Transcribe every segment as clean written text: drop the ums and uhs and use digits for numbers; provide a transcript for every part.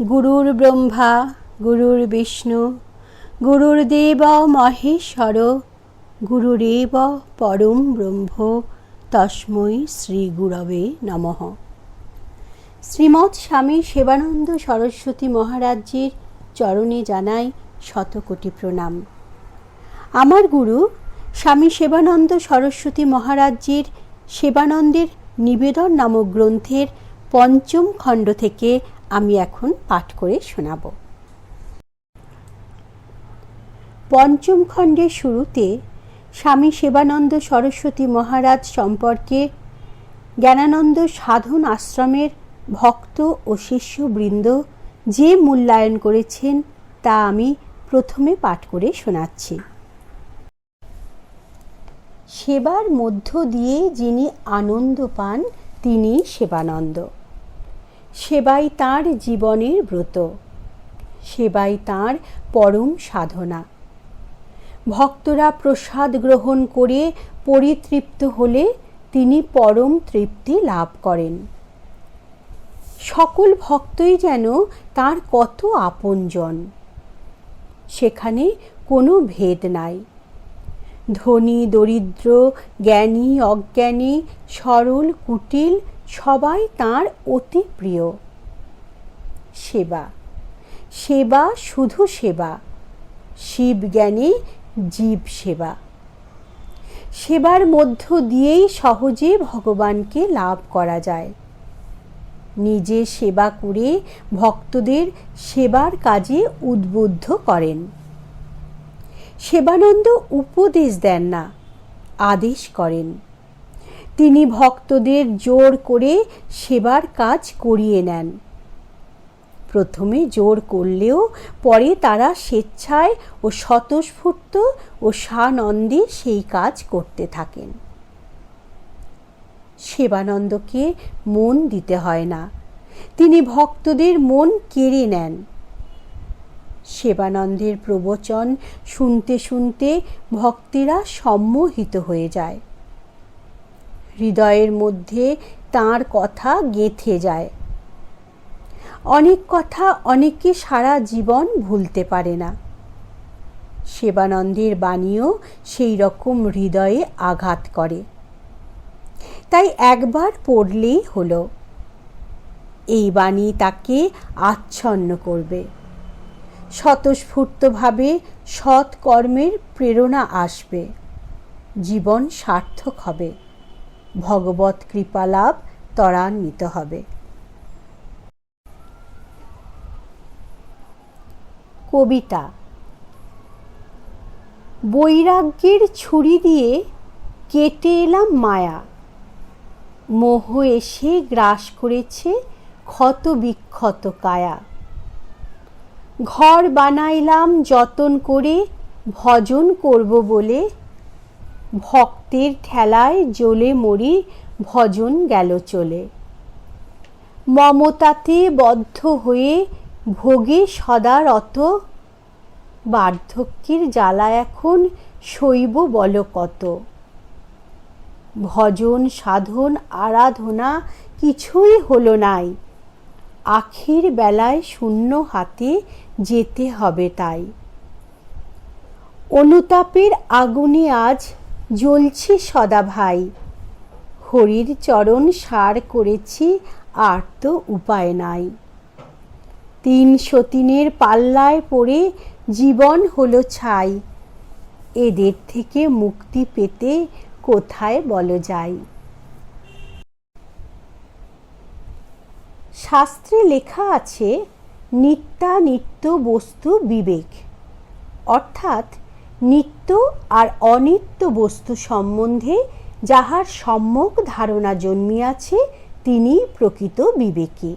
গুরুর ব্রহ্মা গুরুর বিষ্ণু গুরুর্দেব মহেশ্বর গুরুরেব পরম ব্রহ্ম তস্मै শ্রী গুরবে নমঃ। শ্রীমৎ স্বামী সেবানন্দ সরস্বতী মহারাজজির চরণে জানাই শতকোটি প্রণাম। আমার গুরু স্বামী সেবানন্দ সরস্বতী মহারাজজির সেবানন্দের নিবেদন নামক গ্রন্থের পঞ্চম খণ্ড থেকে আমি এখন পাঠ করে শোনাব। পঞ্চম খণ্ডের শুরুতে স্বামী সেবানন্দ সরস্বতী মহারাজ সম্পর্কে জ্ঞানানন্দ সাধন আশ্রমের ভক্ত ও শিষ্যবৃন্দ যে মূল্যায়ন করেছেন তা আমি প্রথমে পাঠ করে শোনাচ্ছি। সেবার মধ্য দিয়ে যিনি আনন্দ পান তিনি সেবানন্দ। সেবাই তাঁর জীবনের ব্রত, সেবাই তাঁর পরম সাধনা। ভক্তরা প্রসাদ গ্রহণ করে পরিতৃপ্ত হলে তিনি পরম তৃপ্তি লাভ করেন। সকল ভক্তই যেন তাঁর কত আপনজন, সেখানে কোনো ভেদ নাই। ধনী দরিদ্র, জ্ঞানী অজ্ঞানী, সরল কুটিল সবাই তাঁর অতি প্রিয়। সেবা, সেবা শুধু সেবা, শিব জ্ঞানে জীব সেবা। সেবার মধ্য দিয়েই সহজে ভগবানকে লাভ করা যায়। নিজে সেবা করে ভক্তদের সেবার কাজে উদ্বুদ্ধ করেন। সেবানন্দ উপদেশ দেন না, আদেশ করেন। তিনি ভক্তদের জোর করে সেবার কাজ করিয়ে নেন। প্রথমে জোর করলেও পরে তারা স্বেচ্ছায় ও স্বতঃস্ফূর্ত ও সানন্দে সেই কাজ করতে থাকেন। সেবানন্দকে মন দিতে হয় না, তিনি ভক্তদের মন কেড়ে নেন। সেবানন্দের প্রবচন শুনতে শুনতে ভক্তেরা সম্মোহিত হয়ে যায়। হৃদয়ের মধ্যে তাঁর কথা গেঁথে যায়। অনেক কথা অনেকে সারা জীবন ভুলতে পারে না। সেবানন্দের বাণীও সেই রকম হৃদয়ে আঘাত করে। তাই একবার পড়লেই হলো, এই বাণী তাকে আচ্ছন্ন করবে। স্বতঃস্ফূর্তভাবে সৎ কর্মের প্রেরণা আসবে, জীবন সার্থক হবে, ভগবৎ কৃপালাভ ত্বরান্বিত হবে। কবিতা। বৈরাগ্যের ছুরি দিয়ে কেটে এলাম মায়া, মোহ এসে গ্রাস করেছে ক্ষত বিক্ষত কায়া। ঘর বানাইলাম যতন করে ভজন করব বলে, ভক্তের ঠেলায় জ্বলে মরি ভজন গেল চলে। মমতাতে বদ্ধ হয়ে ভোগে সদা রত, বার্ধক্যের জ্বালা এখন সইব বল কত। ভজন সাধন আরাধনা কিছুই হলো নাই, আখের বেলায় শূন্য হাতে যেতে হবে তাই। অনুতাপের আগুনে আজ জ্বলছি সদা ভাই, হরির চরণ সার করেছি আর তো উপায় নাই। 3 সতীনের পাল্লায় পড়ে জীবন হলো ছাই, এদের থেকে মুক্তি পেতে কোথায় বলো যাই। শাস্ত্রে লেখা আছে নিত্যানিত্য বস্তু বিবেক, অর্থাৎ নিত্য আর অনিত্য বস্তু সম্বন্ধে যাহার সম্যক ধারণা জন্মিয়াছে তিনি প্রকৃত বিবেকী।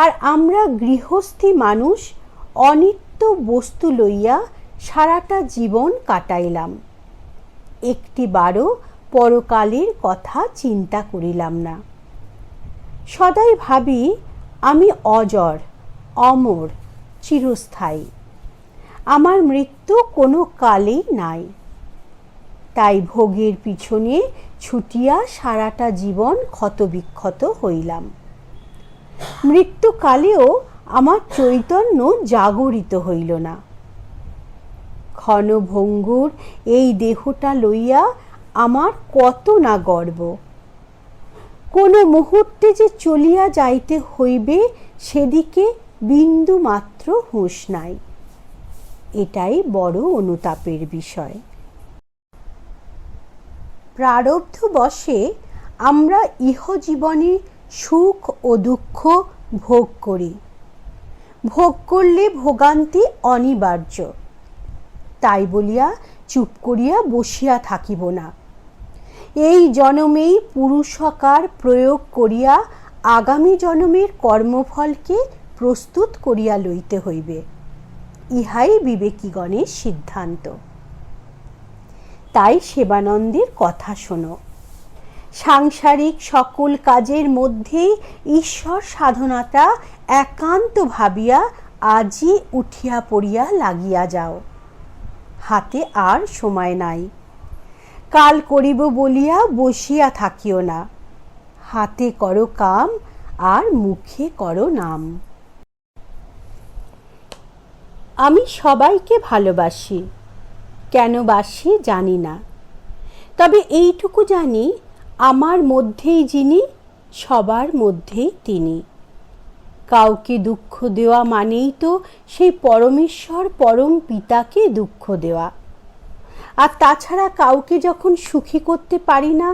আর আমরা গৃহস্থী মানুষ অনিত্য বস্তু লইয়া সারাটা জীবন কাটাইলাম, একটিবারও পরকালের কথা চিন্তা করিলাম না। সদাই ভাবি আমি অজর, অমর, চিরস্থায়ী, আমার মৃত্যু কোনো কালেই নাই। তাই ভোগের পিছনে ছুটিয়া সারাটা জীবন ক্ষতবিক্ষত হইলাম। মৃত্যুকালেও আমার চৈতন্য জাগরিত হইল না। ক্ষণভঙ্গুর এই দেহটা লইয়া আমার কত না গর্ব। কোন মুহূর্তে যে চলিয়া যাইতে হইবে সেদিকে বিন্দু মাত্র হুঁশ নাই। এটাই বড় অনুতাপের বিষয়। প্রারব্ধ বশে আমরা ইহজীবনে সুখ ও দুঃখ ভোগ করি। ভোগ করলে ভোগান্তি অনিবার্য। তাই বলিয়া চুপ করিয়া বসিয়া থাকিব না। এই জনমেই পুরুষকার প্রয়োগ করিয়া আগামী জনমের কর্মফলকে প্রস্তুত করিয়া লইতে হইবে। ইহাই বিবেকীগণের সিদ্ধান্ত। তাই সেবানন্দের কথা শোনো। সাংসারিক সকল কাজের মধ্যেই ঈশ্বর সাধনাটা একান্ত ভাবিয়া আজই উঠিয়া পড়িয়া লাগিয়া যাও। হাতে আর সময় নাই। কাল করিব বলিয়া বসিয়া থাকিও না। হাতে করো কাম আর মুখে করো নাম। আমি সবাইকে ভালোবাসি। কেন বাসি জানি না, তবে এইটুকু জানি আমার মধ্যেই যিনি, সবার মধ্যেই তিনি। কাউকে দুঃখ দেওয়া মানেই তো সেই পরমেশ্বর পরম পিতাকে দুঃখ দেওয়া। আর তাছাড়া কাউকে যখন সুখী করতে পারি না,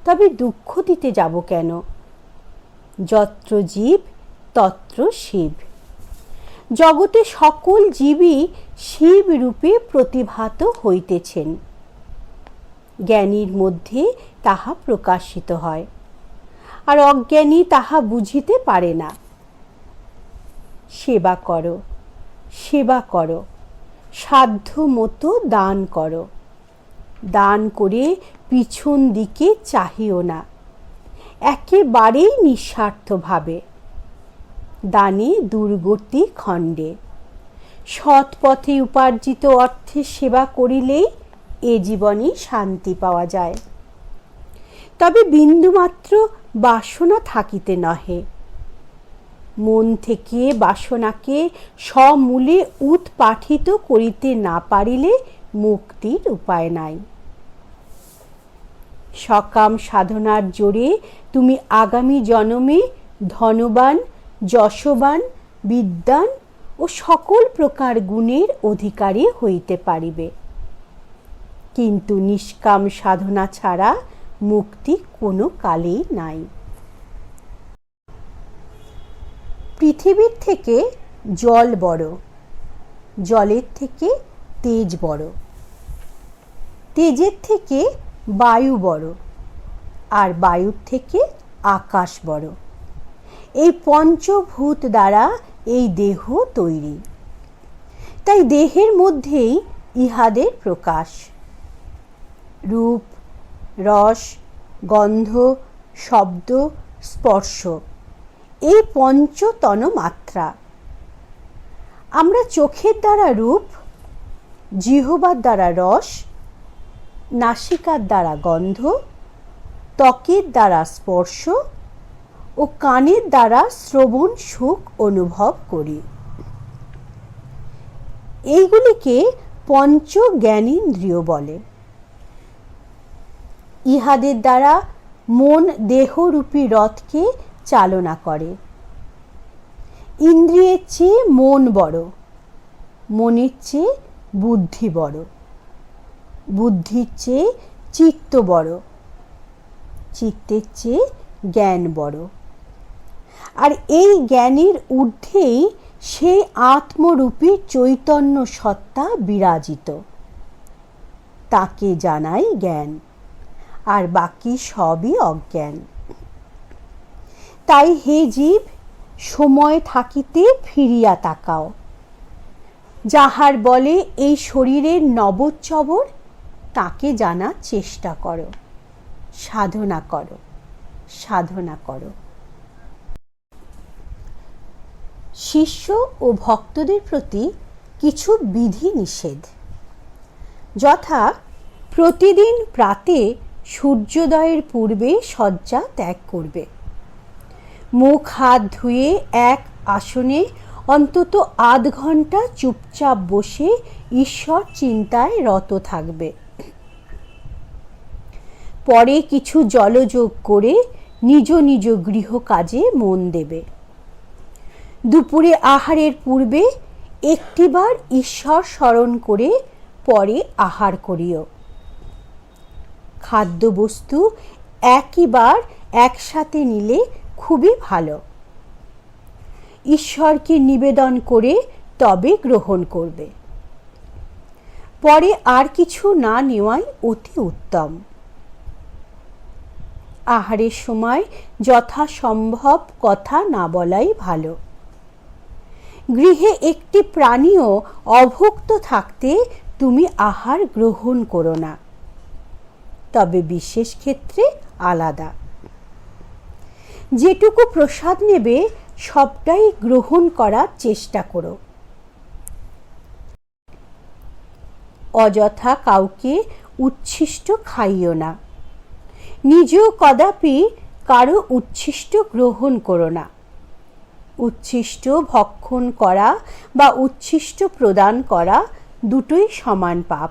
তবে দুঃখ দিতে যাব কেন? যত্র জীব তত্র শিব। জগতে সকল জীবই শিব রূপে প্রতিভাত হইতেছেন। জ্ঞানীর মধ্যে তাহা প্রকাশিত হয়, আর অজ্ঞানী তাহা বুঝিতে পারে না। সেবা করো, সেবা করো, সাধ্য মতো দান করো। দান করে পিছন দিকে চাহিও না, একেবারেই নিঃস্বার্থভাবে। দানে দুর্গতি খণ্ডে। সৎ পথে উপার্জিত অর্থের সেবা করিলেই এ জীবনে শান্তি পাওয়া যায়। তবে বিন্দুমাত্র বাসনা থাকিতে নহে। মন থেকে বাসনাকে সমূলে উৎপাটিত করিতে না পারিলে মুক্তির উপায় নাই। সকাম সাধনার জোরে তুমি আগামী জন্মে ধনবান, যশবান, বিদ্বান ও সকল প্রকার গুণের অধিকারী হইতে পারিবে। কিন্তু নিষ্কাম সাধনা ছাড়া মুক্তি কোনো কালেই নাই। পৃথিবীর থেকে জল বড়, জলের থেকে তেজ বড়, তেজের থেকে বায়ু বড়, আর বায়ুর থেকে আকাশ বড়। এই পঞ্চভূত দ্বারা এই দেহ তৈরি। তাই দেহের মধ্যেই ইহাদের প্রকাশ। রূপ, রস, গন্ধ, শব্দ, স্পর্শ, এই পঞ্চতন মাত্রা। আমরা চোখের দ্বারা রূপ, জিহ্বার দ্বারা রস, নাসিকার দ্বারা গন্ধ, ত্বকের দ্বারা স্পর্শ ও কানের দ্বারা শ্রবণ সুখ অনুভব করি। এইগুলিকে পঞ্চ জ্ঞানেন্দ্রিয় বলে। ইহাদের দ্বারা মন দেহরূপী রথকে চালনা করে। ইন্দ্রিয়ের চেয়ে মন বড়, মনের চেয়ে বুদ্ধি বড়, বুদ্ধির চেয়ে চিত্ত বড়, চিত্তের চেয়ে জ্ঞান বড়। আর এই জ্ঞানের ঊর্ধ্বেই সেই আত্মরূপী চৈতন্য সত্তা বিরাজিত। তাকে জানাই জ্ঞান, আর বাকি সবই অজ্ঞান। তাই হে জীব, সময় থাকিতে ফিরিয়া তাকাও। যাহার বলে এই শরীরের নবচ্ছবর, তাকে জানার চেষ্টা করো, সাধনা করো, সাধনা করো। শিষ্য ও ভক্তদের প্রতি কিছু বিধি নিষেধ, যথা প্রতিদিন প্রাতে সূর্যোদয়ের পূর্বে শয্যা ত্যাগ করবে। মুখ হাত ধুয়ে এক আসনে অন্তত আধ ঘন্টা চুপচাপ বসে ঈশ্বর চিন্তায় রত থাকবে। পরে কিছু জলযোগ করে নিজ নিজ গৃহ কাজে মন দেবে। দুপুরে আহারের পূর্বে একটিবার ঈশ্বর স্মরণ করে পরে আহার করিও। খাদ্যবস্তু একইবার একসাথে নিলে খুবই ভালো। ঈশ্বরকে নিবেদন করে তবে গ্রহণ করবে। পরে আর কিছু না নেওয়াই অতি উত্তম। আহারের সময় যথাসম্ভব কথা না বলাই ভালো। গৃহে একটি প্রাণীও অভুক্ত থাকতে তুমি আহার গ্রহণ করো না, তবে বিশেষ ক্ষেত্রে আলাদা। যেটুকু প্রসাদ নেবে সবটাই গ্রহণ করার চেষ্টা করো। অযথা কাউকে উচ্ছিষ্ট খাইও না। নিজেও কদাপি কারো উচ্ছিষ্ট গ্রহণ করো না। উচ্ছিষ্ট ভক্ষণ করা বা উচ্ছিষ্ট প্রদান করা দুটোই সমান পাপ।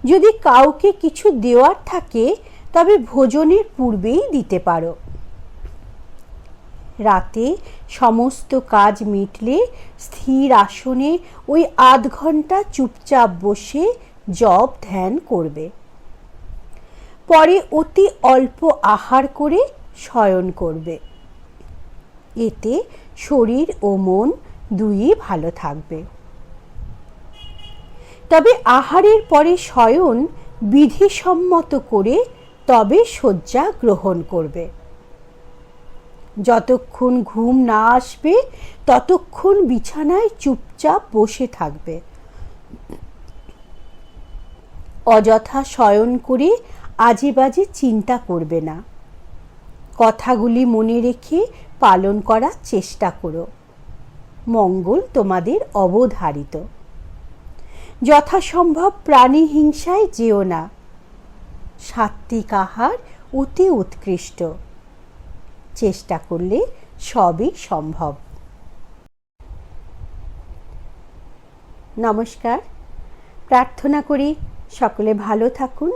যদি কাউকে কিছু দেওয়ার থাকে তবে ভোজনের পূর্বেই দিতে পারো। রাতে সমস্ত কাজ মিটলে স্থির আসনে ওই আধ ঘন্টা চুপচাপ বসে জপ ধ্যান করবে। পরে অতি অল্প আহার করে শয়ন করবে। এতে শরীর ও মন দুইই ভালো থাকবে। তবে আহারের পরে শয়ন বিধিসম্মত করে তবে শয্যা গ্রহণ করবে। যতক্ষণ ঘুম না আসবে ততক্ষণ বিছানায় চুপচাপ বসে থাকবে। অযথা শয়ন করে আজে বাজে চিন্তা করবে না। কথাগুলি মনে রেখে পালন করার চেষ্টা করো। মঙ্গল তোমাদের অবধারিত। যথাসম্ভব প্রাণী হিংসায় যেও না। সাত্ত্বিক আহার অতি উৎকৃষ্ট। চেষ্টা করলে সবই সম্ভব। নমস্কার। প্রার্থনা করি সকলে ভালো থাকুন,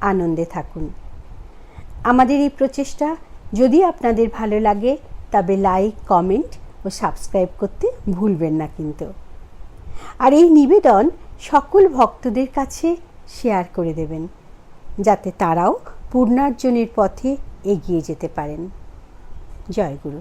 আনন্দে থাকুন। আমাদের এই প্রচেষ্টা যদি আপনাদের ভালো লাগে তবে লাইক, কমেন্ট ও সাবস্ক্রাইব করতে ভুলবেন না কিন্তু। আর এই নিবেদন সকল ভক্তদের কাছে শেয়ার করে দেবেন, যাতে তারাও পূর্ণার্জনের পথে এগিয়ে যেতে পারেন। জয় গুরু।